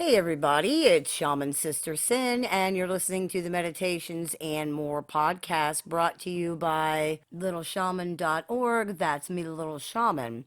Hey everybody, it's Shaman Sister Sin, and you're listening to the Meditations and More podcast brought to you by littleshaman.org. That's me, the Little Shaman.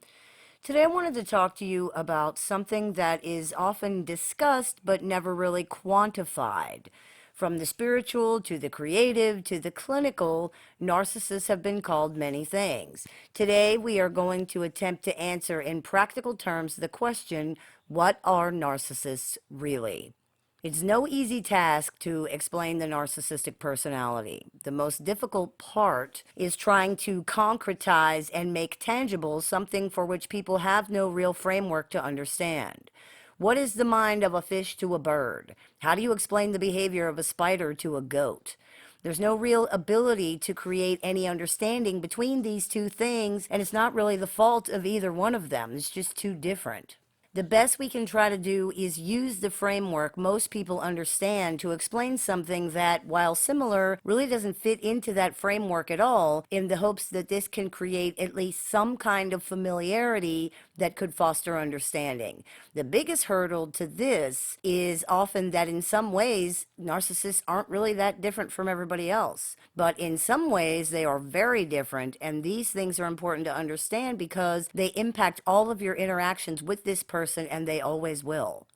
Today I wanted to talk to you about something that is often discussed but never really quantified. From the spiritual to the creative to the clinical, narcissists have been called many things. Today we are going to attempt to answer in practical terms the question, what are narcissists really? It's no easy task to explain the narcissistic personality. The most difficult part is trying to concretize and make tangible something for which people have no real framework to understand. What is the mind of a fish to a bird? How do you explain the behavior of a spider to a goat? There's no real ability to create any understanding between these two things, and it's not really the fault of either one of them. It's just too different. The best we can try to do is use the framework most people understand to explain something that, while similar, really doesn't fit into that framework at all, in the hopes that this can create at least some kind of familiarity that could foster understanding. The biggest hurdle to this is often that in some ways, narcissists aren't really that different from everybody else. But in some ways, they are very different, and these things are important to understand because they impact all of your interactions with this person, and they always will.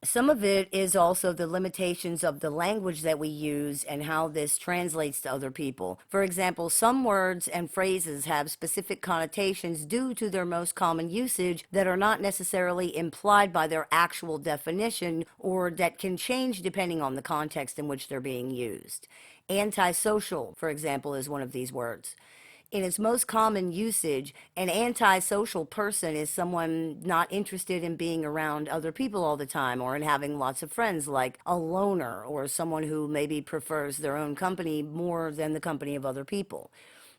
Some of it is also the limitations of the language that we use and how this translates to other people. For example, some words and phrases have specific connotations due to their most common usage that are not necessarily implied by their actual definition, or that can change depending on the context in which they're being used. Antisocial, for example, is one of these words. In its most common usage, an antisocial person is someone not interested in being around other people all the time or in having lots of friends, like a loner or someone who maybe prefers their own company more than the company of other people.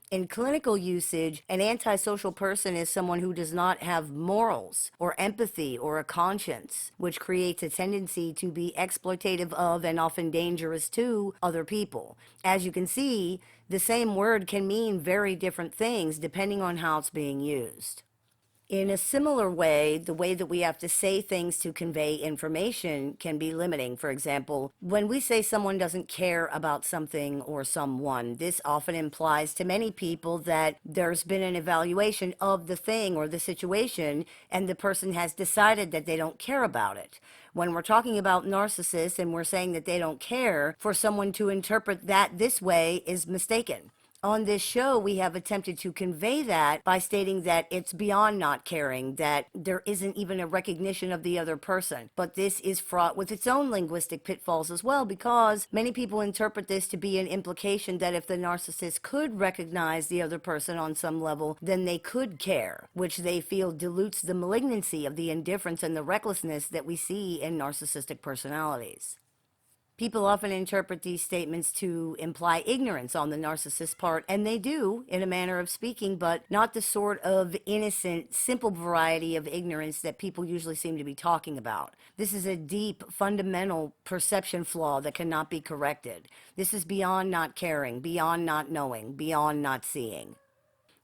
In clinical usage, an antisocial person is someone who does not have morals or empathy or a conscience, which creates a tendency to be exploitative of and often dangerous to other people. As you can see, the same word can mean very different things depending on how it's being used. In a similar way, the way that we have to say things to convey information can be limiting. For example, when we say someone doesn't care about something or someone, this often implies to many people that there's been an evaluation of the thing or the situation, and the person has decided that they don't care about it. When we're talking about narcissists and we're saying that they don't care, for someone to interpret that this way is mistaken. On this show, we have attempted to convey that by stating that it's beyond not caring, that there isn't even a recognition of the other person. But this is fraught with its own linguistic pitfalls as well, because many people interpret this to be an implication that if the narcissist could recognize the other person on some level, then they could care, which they feel dilutes the malignancy of the indifference and the recklessness that we see in narcissistic personalities. People often interpret these statements to imply ignorance on the narcissist's part, and they do, in a manner of speaking, but not the sort of innocent, simple variety of ignorance that people usually seem to be talking about. This is a deep, fundamental perception flaw that cannot be corrected. This is beyond not caring, beyond not knowing, beyond not seeing.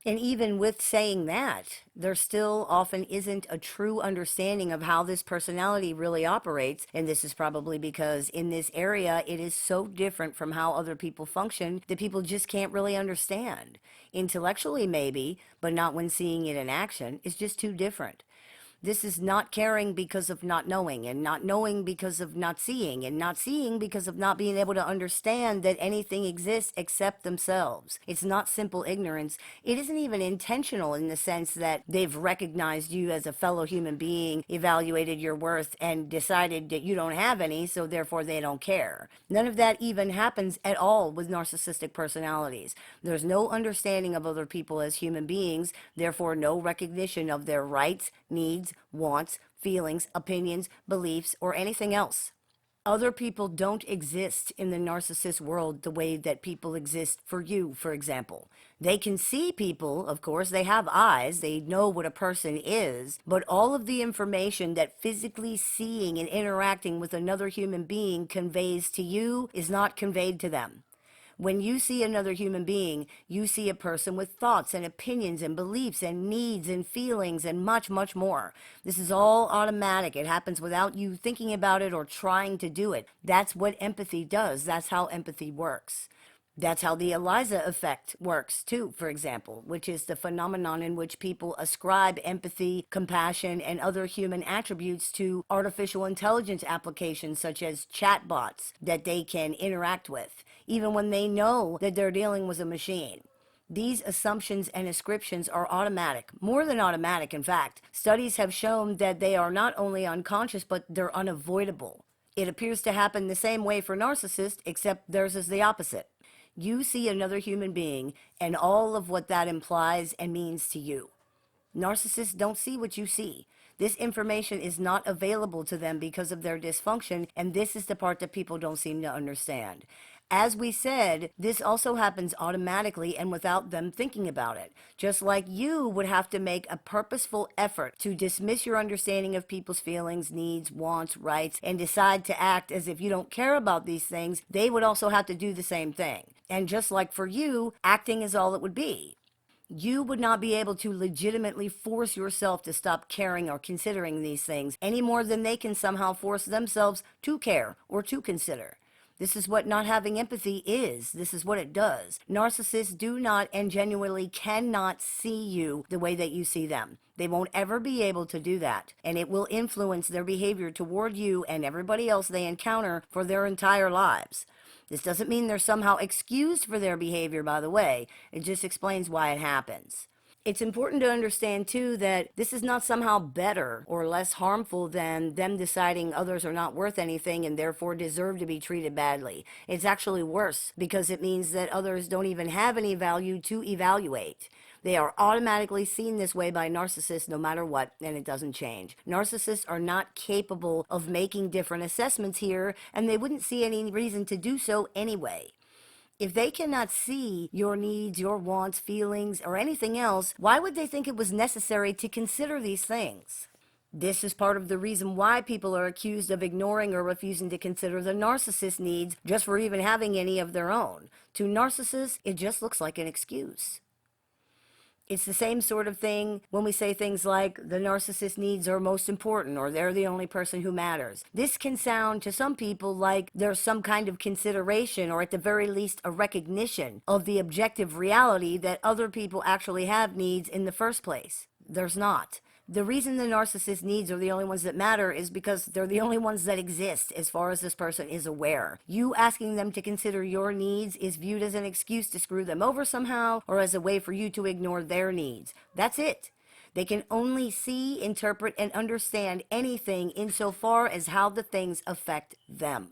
And even with saying that, there still often isn't a true understanding of how this personality really operates. And this is probably because in this area, it is so different from how other people function that people just can't really understand. Intellectually, maybe, but not when seeing it in action. It's just too different. This is not caring because of not knowing, and not knowing because of not seeing, and not seeing because of not being able to understand that anything exists except themselves. It's not simple ignorance. It isn't even intentional in the sense that they've recognized you as a fellow human being, evaluated your worth, and decided that you don't have any, so therefore they don't care. None of that even happens at all with narcissistic personalities. There's no understanding of other people as human beings, therefore no recognition of their rights, needs, wants, feelings, opinions, beliefs, or anything else. Other people don't exist in the narcissist world the way that people exist for you, for example. They can see people, of course, they have eyes, they know what a person is, but all of the information that physically seeing and interacting with another human being conveys to you is not conveyed to them. When you see another human being, you see a person with thoughts and opinions and beliefs and needs and feelings and much, much more. This is all automatic. It happens without you thinking about it or trying to do it. That's what empathy does. That's how empathy works. That's how the Eliza effect works, too, for example, which is the phenomenon in which people ascribe empathy, compassion, and other human attributes to artificial intelligence applications such as chatbots that they can interact with, even when they know that they're dealing with a machine. These assumptions and ascriptions are automatic, more than automatic, in fact. Studies have shown that they are not only unconscious, but they're unavoidable. It appears to happen the same way for narcissists, except theirs is the opposite. You see another human being and all of what that implies and means to you. Narcissists don't see what you see. This information is not available to them because of their dysfunction, and this is the part that people don't seem to understand. As we said, this also happens automatically and without them thinking about it. Just like you would have to make a purposeful effort to dismiss your understanding of people's feelings, needs, wants, rights, and decide to act as if you don't care about these things, they would also have to do the same thing. And just like for you, acting is all it would be. You would not be able to legitimately force yourself to stop caring or considering these things any more than they can somehow force themselves to care or to consider. This is what not having empathy is. This is what it does. Narcissists do not and genuinely cannot see you the way that you see them. They won't ever be able to do that, and it will influence their behavior toward you and everybody else they encounter for their entire lives. This doesn't mean they're somehow excused for their behavior, by the way. It just explains why it happens. It's important to understand, too, that this is not somehow better or less harmful than them deciding others are not worth anything and therefore deserve to be treated badly. It's actually worse because it means that others don't even have any value to evaluate. They are automatically seen this way by narcissists no matter what, and it doesn't change. Narcissists are not capable of making different assessments here, and they wouldn't see any reason to do so anyway. If they cannot see your needs, your wants, feelings, or anything else, why would they think it was necessary to consider these things? This is part of the reason why people are accused of ignoring or refusing to consider the narcissist's needs just for even having any of their own. To narcissists, it just looks like an excuse. It's the same sort of thing when we say things like the narcissist's needs are most important or they're the only person who matters. This can sound to some people like there's some kind of consideration or at the very least a recognition of the objective reality that other people actually have needs in the first place. There's not. The reason the narcissist's needs are the only ones that matter is because they're the only ones that exist as far as this person is aware. You asking them to consider your needs is viewed as an excuse to screw them over somehow or as a way for you to ignore their needs. That's it. They can only see, interpret, and understand anything insofar as how the things affect them.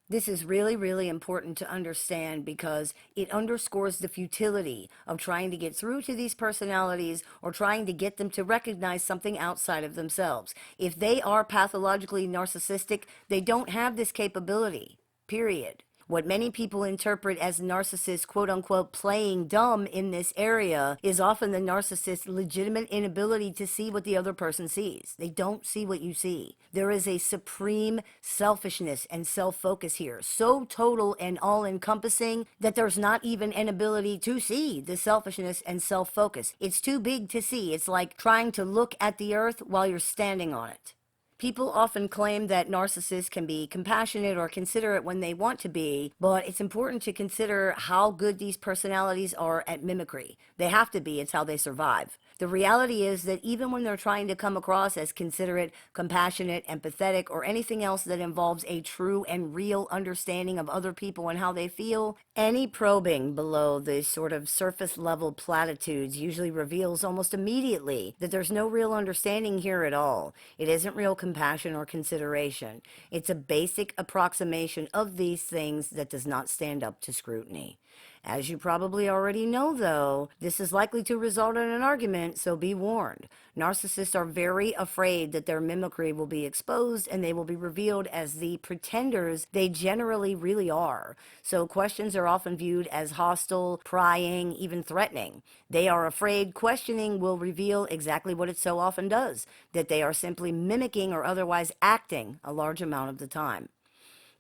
This is really, really important to understand because it underscores the futility of trying to get through to these personalities or trying to get them to recognize something outside of themselves. If they are pathologically narcissistic, they don't have this capability, period. What many people interpret as narcissists, quote unquote, playing dumb in this area is often the narcissist's legitimate inability to see what the other person sees. They don't see what you see. There is a supreme selfishness and self-focus here, so total and all-encompassing that there's not even an ability to see the selfishness and self-focus. It's too big to see. It's like trying to look at the earth while you're standing on it. People often claim that narcissists can be compassionate or considerate when they want to be, but it's important to consider how good these personalities are at mimicry. They have to be, it's how they survive. The reality is that even when they're trying to come across as considerate, compassionate, empathetic, or anything else that involves a true and real understanding of other people and how they feel, any probing below the sort of surface level platitudes usually reveals almost immediately that there's no real understanding here at all. It isn't real compassion or consideration. It's a basic approximation of these things that does not stand up to scrutiny. As you probably already know, though, this is likely to result in an argument, so be warned. Narcissists are very afraid that their mimicry will be exposed and they will be revealed as the pretenders they generally really are. So questions are often viewed as hostile, prying, even threatening. They are afraid questioning will reveal exactly what it so often does, that they are simply mimicking or otherwise acting a large amount of the time.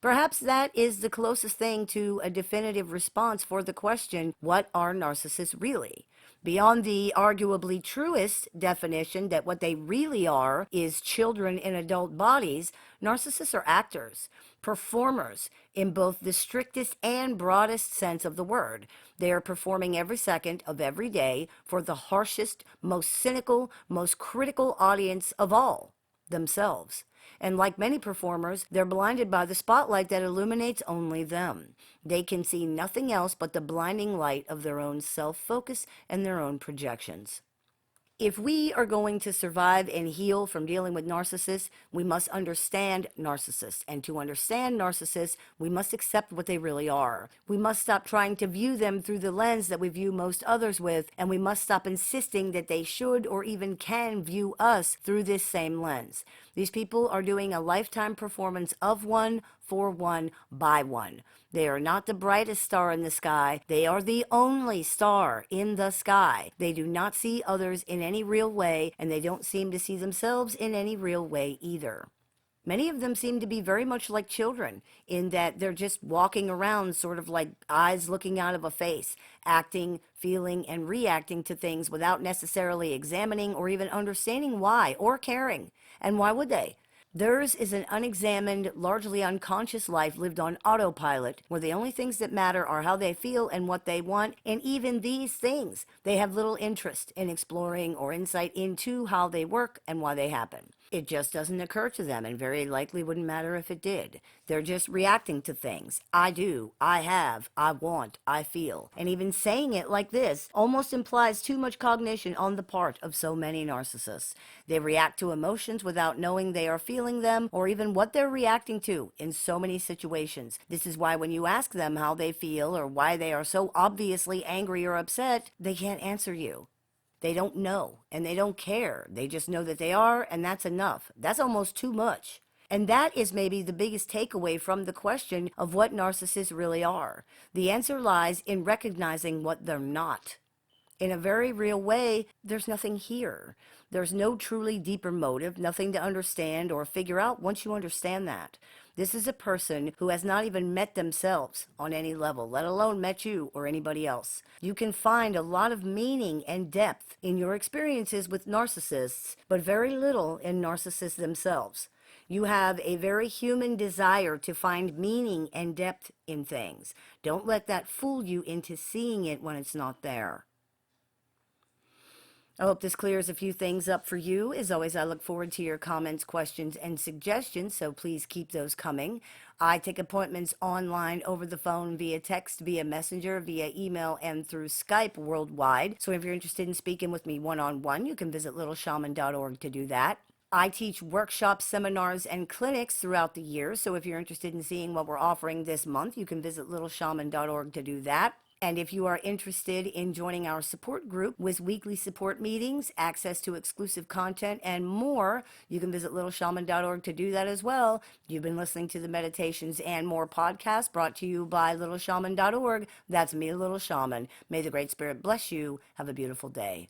Perhaps that is the closest thing to a definitive response for the question, what are narcissists really? Beyond the arguably truest definition that what they really are is children in adult bodies, narcissists are actors, performers in both the strictest and broadest sense of the word. They are performing every second of every day for the harshest, most cynical, most critical audience of all, themselves. And like many performers, they're blinded by the spotlight that illuminates only them. They can see nothing else but the blinding light of their own self-focus and their own projections. If we are going to survive and heal from dealing with narcissists, we must understand narcissists. And to understand narcissists, we must accept what they really are. We must stop trying to view them through the lens that we view most others with, and we must stop insisting that they should or even can view us through this same lens. These people are doing a lifetime performance of one, for one, by one. They are not the brightest star in the sky. They are the only star in the sky. They do not see others in any real way, and they don't seem to see themselves in any real way either. Many of them seem to be very much like children in that they're just walking around sort of like eyes looking out of a face, acting, feeling, and reacting to things without necessarily examining or even understanding why or caring. And why would they? Theirs is an unexamined, largely unconscious life lived on autopilot, where the only things that matter are how they feel and what they want, and even these things they have little interest in exploring or insight into how they work and why they happen. It just doesn't occur to them, and very likely wouldn't matter if it did. They're just reacting to things. I do, I have, I want, I feel. And even saying it like this almost implies too much cognition on the part of so many narcissists. They react to emotions without knowing they are feeling them or even what they're reacting to in so many situations. This is why when you ask them how they feel or why they are so obviously angry or upset, they can't answer you. They don't know, and they don't care. They just know that they are, and that's enough. That's almost too much. And that is maybe the biggest takeaway from the question of what narcissists really are. The answer lies in recognizing what they're not. In a very real way, there's nothing here. There's no truly deeper motive, nothing to understand or figure out once you understand that. This is a person who has not even met themselves on any level, let alone met you or anybody else. You can find a lot of meaning and depth in your experiences with narcissists, but very little in narcissists themselves. You have a very human desire to find meaning and depth in things. Don't let that fool you into seeing it when it's not there. I hope this clears a few things up for you. As always, I look forward to your comments, questions, and suggestions, so please keep those coming. I take appointments online, over the phone, via text, via messenger, via email, and through Skype worldwide. So if you're interested in speaking with me one-on-one, you can visit littleshaman.org to do that. I teach workshops, seminars, and clinics throughout the year, so if you're interested in seeing what we're offering this month, you can visit littleshaman.org to do that. And if you are interested in joining our support group with weekly support meetings, access to exclusive content, and more, you can visit littleshaman.org to do that as well. You've been listening to the Meditations and More podcast brought to you by littleshaman.org. That's me, Little Shaman. May the Great Spirit bless you. Have a beautiful day.